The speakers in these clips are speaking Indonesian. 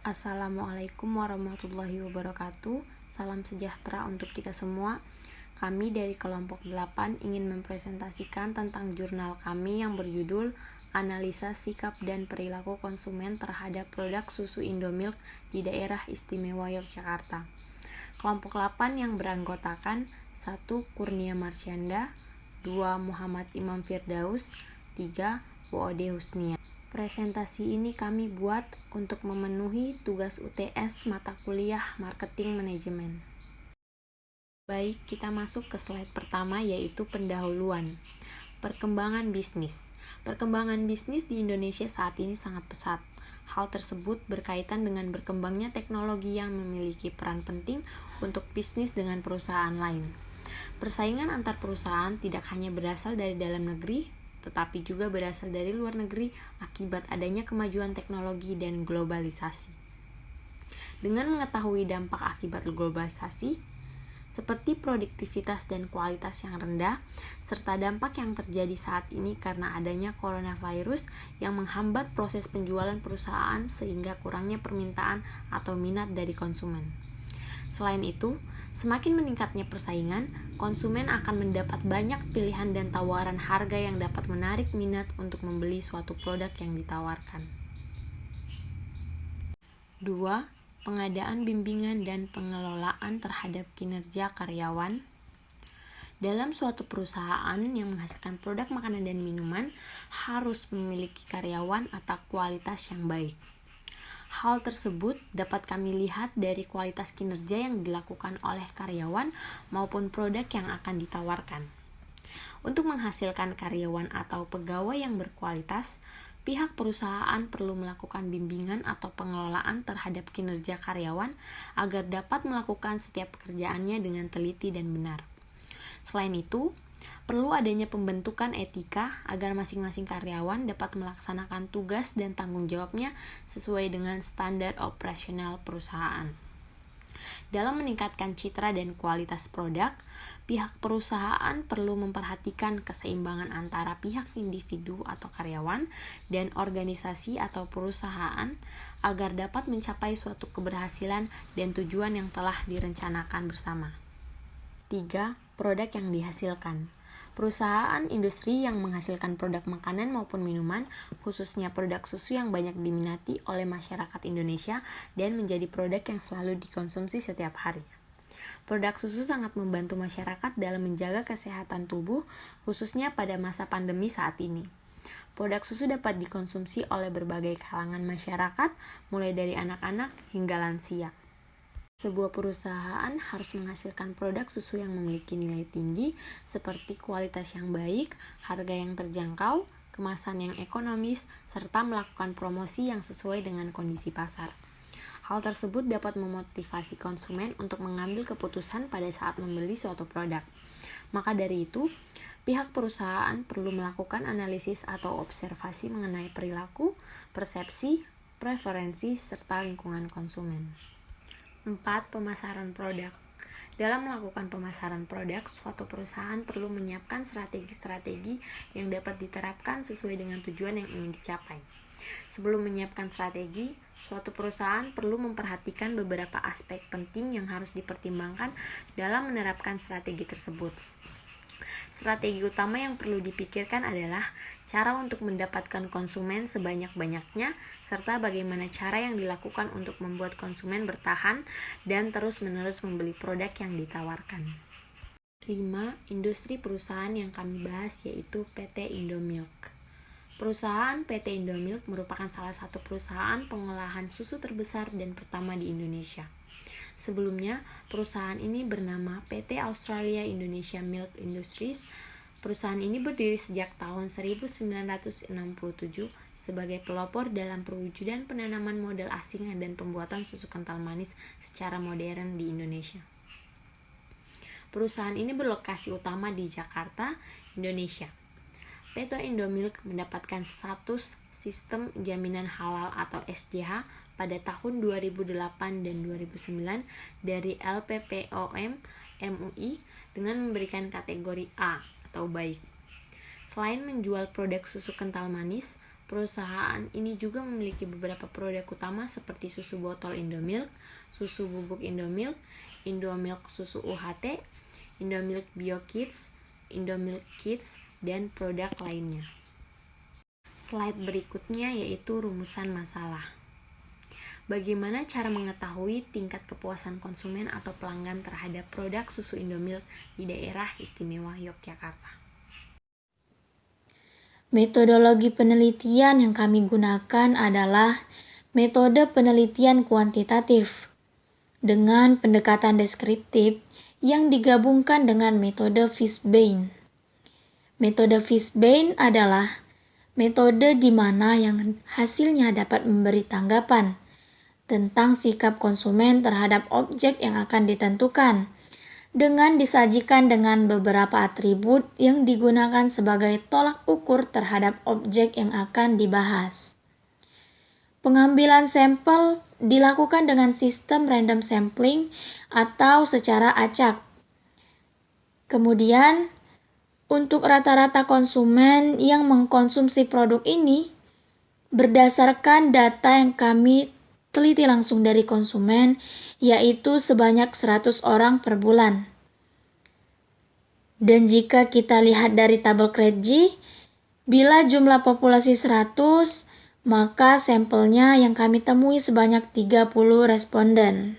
Assalamualaikum warahmatullahi wabarakatuh. Salam sejahtera untuk kita semua. Kami dari kelompok 8 ingin mempresentasikan tentang jurnal kami yang berjudul Analisa Sikap dan Perilaku Konsumen Terhadap Produk Susu Indomilk di Daerah Istimewa Yogyakarta. Kelompok 8 yang beranggotakan 1. Kurnia Marsyanda, 2. Muhammad Imam Firdaus, 3. Woode Husnia. Presentasi ini kami buat untuk memenuhi tugas UTS mata kuliah Marketing Manajemen. Baik, kita masuk ke slide pertama, yaitu pendahuluan. Perkembangan bisnis. Perkembangan bisnis di Indonesia saat ini sangat pesat. Hal tersebut berkaitan dengan berkembangnya teknologi yang memiliki peran penting untuk bisnis dengan perusahaan lain. Persaingan antar perusahaan tidak hanya berasal dari dalam negeri, tetapi juga berasal dari luar negeri akibat adanya kemajuan teknologi dan globalisasi. Dengan mengetahui dampak akibat globalisasi, seperti produktivitas dan kualitas yang rendah, serta dampak yang terjadi saat ini karena adanya coronavirus yang menghambat proses penjualan perusahaan sehingga kurangnya permintaan atau minat dari konsumen. Selain itu, semakin meningkatnya persaingan, konsumen akan mendapat banyak pilihan dan tawaran harga yang dapat menarik minat untuk membeli suatu produk yang ditawarkan. 2. Pengadaan bimbingan dan pengelolaan terhadap kinerja karyawan. Dalam suatu perusahaan yang menghasilkan produk makanan dan minuman, harus memiliki karyawan atau kualitas yang baik. Hal tersebut dapat kami lihat dari kualitas kinerja yang dilakukan oleh karyawan maupun produk yang akan ditawarkan. Untuk menghasilkan karyawan atau pegawai yang berkualitas, pihak perusahaan perlu melakukan bimbingan atau pengelolaan terhadap kinerja karyawan agar dapat melakukan setiap pekerjaannya dengan teliti dan benar. Selain itu, perlu adanya pembentukan etika agar masing-masing karyawan dapat melaksanakan tugas dan tanggung jawabnya sesuai dengan standar operasional perusahaan. Dalam meningkatkan citra dan kualitas produk, pihak perusahaan perlu memperhatikan keseimbangan antara pihak individu atau karyawan dan organisasi atau perusahaan agar dapat mencapai suatu keberhasilan dan tujuan yang telah direncanakan bersama. 3. Produk yang dihasilkan. Perusahaan industri yang menghasilkan produk makanan maupun minuman, khususnya produk susu yang banyak diminati oleh masyarakat Indonesia dan menjadi produk yang selalu dikonsumsi setiap hari. Produk susu sangat membantu masyarakat dalam menjaga kesehatan tubuh, khususnya pada masa pandemi saat ini. Produk susu dapat dikonsumsi oleh berbagai kalangan masyarakat, mulai dari anak-anak hingga lansia. Sebuah perusahaan harus menghasilkan produk susu yang memiliki nilai tinggi seperti kualitas yang baik, harga yang terjangkau, kemasan yang ekonomis, serta melakukan promosi yang sesuai dengan kondisi pasar. Hal tersebut dapat memotivasi konsumen untuk mengambil keputusan pada saat membeli suatu produk. Maka dari itu, pihak perusahaan perlu melakukan analisis atau observasi mengenai perilaku, persepsi, preferensi, serta lingkungan konsumen. 4. Pemasaran produk. Dalam melakukan pemasaran produk, suatu perusahaan perlu menyiapkan strategi-strategi yang dapat diterapkan sesuai dengan tujuan yang ingin dicapai. Sebelum menyiapkan strategi, suatu perusahaan perlu memperhatikan beberapa aspek penting yang harus dipertimbangkan dalam menerapkan strategi tersebut. Strategi utama yang perlu dipikirkan adalah cara untuk mendapatkan konsumen sebanyak-banyaknya, serta bagaimana cara yang dilakukan untuk membuat konsumen bertahan dan terus-menerus membeli produk yang ditawarkan. 5. Industri perusahaan yang kami bahas yaitu PT Indomilk. Perusahaan PT Indomilk merupakan salah satu perusahaan pengolahan susu terbesar dan pertama di Indonesia. Sebelumnya, perusahaan ini bernama PT Australia Indonesia Milk Industries. Perusahaan ini berdiri sejak tahun 1967 sebagai pelopor dalam perwujudan penanaman modal asing dan pembuatan susu kental manis secara modern di Indonesia. Perusahaan ini berlokasi utama di Jakarta, Indonesia. PT Indomilk mendapatkan status Sistem Jaminan Halal atau SJH pada tahun 2008 dan 2009 dari LPPOM MUI dengan memberikan kategori A atau baik. Selain menjual produk susu kental manis, Perusahaan ini juga memiliki beberapa produk utama seperti susu botol Indomilk, susu bubuk Indomilk, Indomilk susu UHT, Indomilk Bio Kids, Indomilk Kids, dan produk lainnya. Slide berikutnya yaitu rumusan masalah. Bagaimana cara mengetahui tingkat kepuasan konsumen atau pelanggan terhadap produk susu Indomilk di daerah istimewa Yogyakarta? Metodologi penelitian yang kami gunakan adalah metode penelitian kuantitatif dengan pendekatan deskriptif yang digabungkan dengan metode Fishbein. Metode Fishbein adalah metode di mana yang hasilnya dapat memberi tanggapan tentang sikap konsumen terhadap objek yang akan ditentukan, dengan disajikan dengan beberapa atribut yang digunakan sebagai tolak ukur terhadap objek yang akan dibahas. Pengambilan sampel dilakukan dengan sistem random sampling atau secara acak. Kemudian, untuk rata-rata konsumen yang mengkonsumsi produk ini, berdasarkan data yang kami teliti langsung dari konsumen, yaitu sebanyak 100 orang per bulan. Dan jika kita lihat dari tabel Credigy, bila jumlah populasi 100, maka sampelnya yang kami temui sebanyak 30 responden.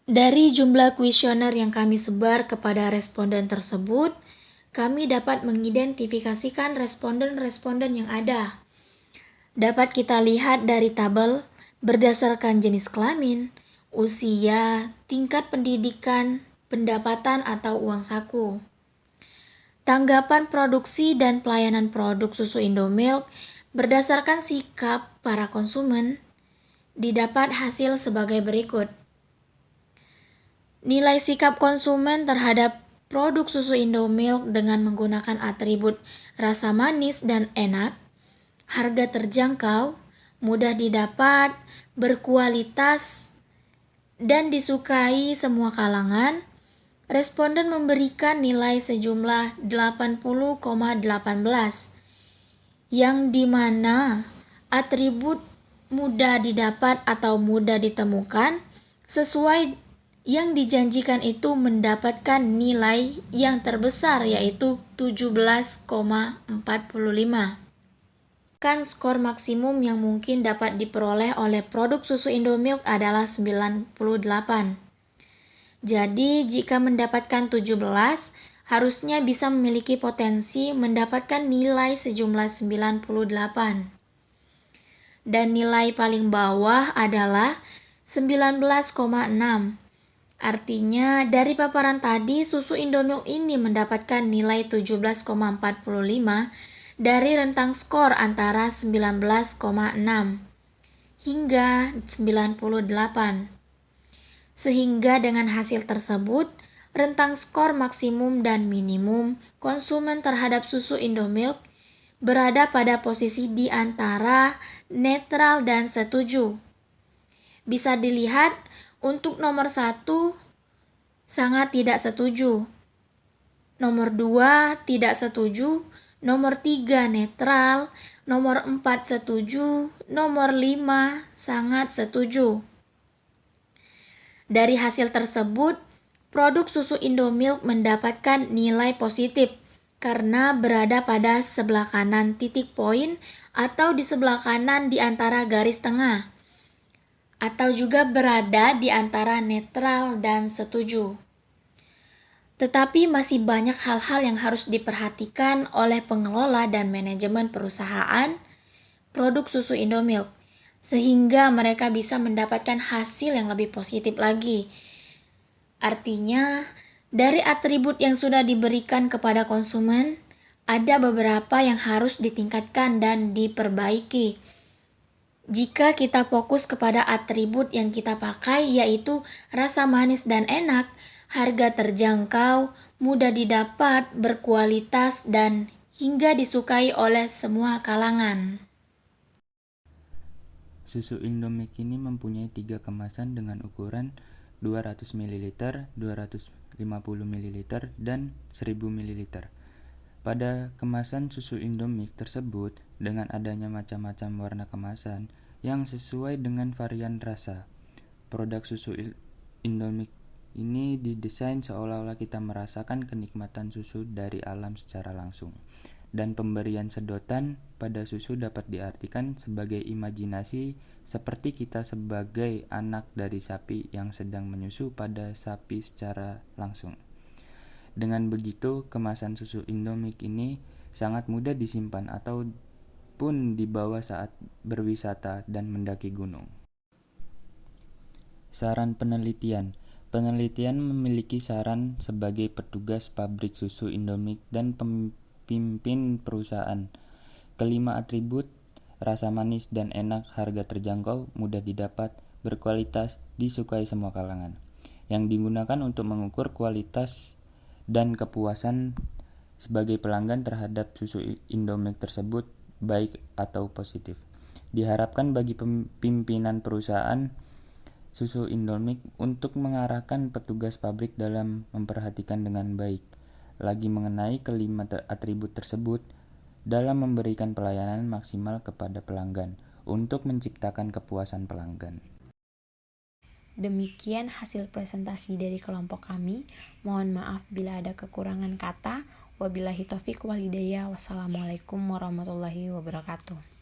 Dari jumlah kuesioner yang kami sebar kepada responden tersebut, kami dapat mengidentifikasikan responden-responden yang ada. Dapat kita lihat dari tabel berdasarkan jenis kelamin, usia, tingkat pendidikan, pendapatan atau uang saku. Tanggapan produksi dan pelayanan produk susu Indomilk berdasarkan sikap para konsumen didapat hasil sebagai berikut. Nilai sikap konsumen terhadap produk susu Indomilk dengan menggunakan atribut rasa manis dan enak, harga terjangkau, mudah didapat, berkualitas, dan disukai semua kalangan, responden memberikan nilai sejumlah 80,18, yang dimana atribut mudah didapat atau mudah ditemukan sesuai yang dijanjikan itu mendapatkan nilai yang terbesar yaitu 17,45. Skor maksimum yang mungkin dapat diperoleh oleh produk susu Indomilk adalah 98. Jadi, jika mendapatkan 17, harusnya bisa memiliki potensi mendapatkan nilai sejumlah 98. Dan nilai paling bawah adalah 19,6. Artinya, dari paparan tadi, susu Indomilk ini mendapatkan nilai 17,45 dari rentang skor antara 19,6 hingga 98. Sehingga dengan hasil tersebut, rentang skor maksimum dan minimum konsumen terhadap susu Indomilk berada pada posisi di antara netral dan setuju. Bisa dilihat untuk nomor 1 sangat tidak setuju, nomor 2 tidak setuju, nomor 3 netral, nomor 4 setuju, nomor 5 sangat setuju. Dari hasil tersebut, produk susu Indomilk mendapatkan nilai positif karena berada pada sebelah kanan titik poin atau di sebelah kanan di antara garis tengah, atau juga berada di antara netral dan setuju. Tetapi masih banyak hal-hal yang harus diperhatikan oleh pengelola dan manajemen perusahaan produk susu Indomilk, sehingga mereka bisa mendapatkan hasil yang lebih positif lagi. Artinya, dari atribut yang sudah diberikan kepada konsumen, ada beberapa yang harus ditingkatkan dan diperbaiki. Jika kita fokus kepada atribut yang kita pakai, yaitu rasa manis dan enak, harga terjangkau, mudah didapat, berkualitas, dan hingga disukai oleh semua kalangan. Susu Indomilk ini mempunyai 3 kemasan dengan ukuran 200 ml, 250 ml, dan 1000 ml. Pada kemasan susu Indomilk tersebut, dengan adanya macam-macam warna kemasan yang sesuai dengan varian rasa, produk susu Indomilk ini didesain seolah-olah kita merasakan kenikmatan susu dari alam secara langsung. Dan pemberian sedotan pada susu dapat diartikan sebagai imajinasi seperti kita sebagai anak dari sapi yang sedang menyusu pada sapi secara langsung. Dengan begitu, kemasan susu Indomilk ini sangat mudah disimpan ataupun dibawa saat berwisata dan mendaki gunung. Saran penelitian. Penelitian memiliki saran sebagai petugas pabrik susu Indomilk dan pemimpin perusahaan. Kelima atribut, rasa manis dan enak, harga terjangkau, mudah didapat, berkualitas, disukai semua kalangan. Yang digunakan untuk mengukur kualitas dan kepuasan sebagai pelanggan terhadap susu Indomilk tersebut, baik atau positif. Diharapkan bagi pimpinan perusahaan susu Indomilk untuk mengarahkan petugas pabrik dalam memperhatikan dengan baik lagi mengenai kelima atribut tersebut dalam memberikan pelayanan maksimal kepada pelanggan untuk menciptakan kepuasan pelanggan. Demikian hasil presentasi dari kelompok kami. Mohon maaf bila ada kekurangan kata. Wabillahi taufiq wal hidayah. Wassalamualaikum warahmatullahi wabarakatuh.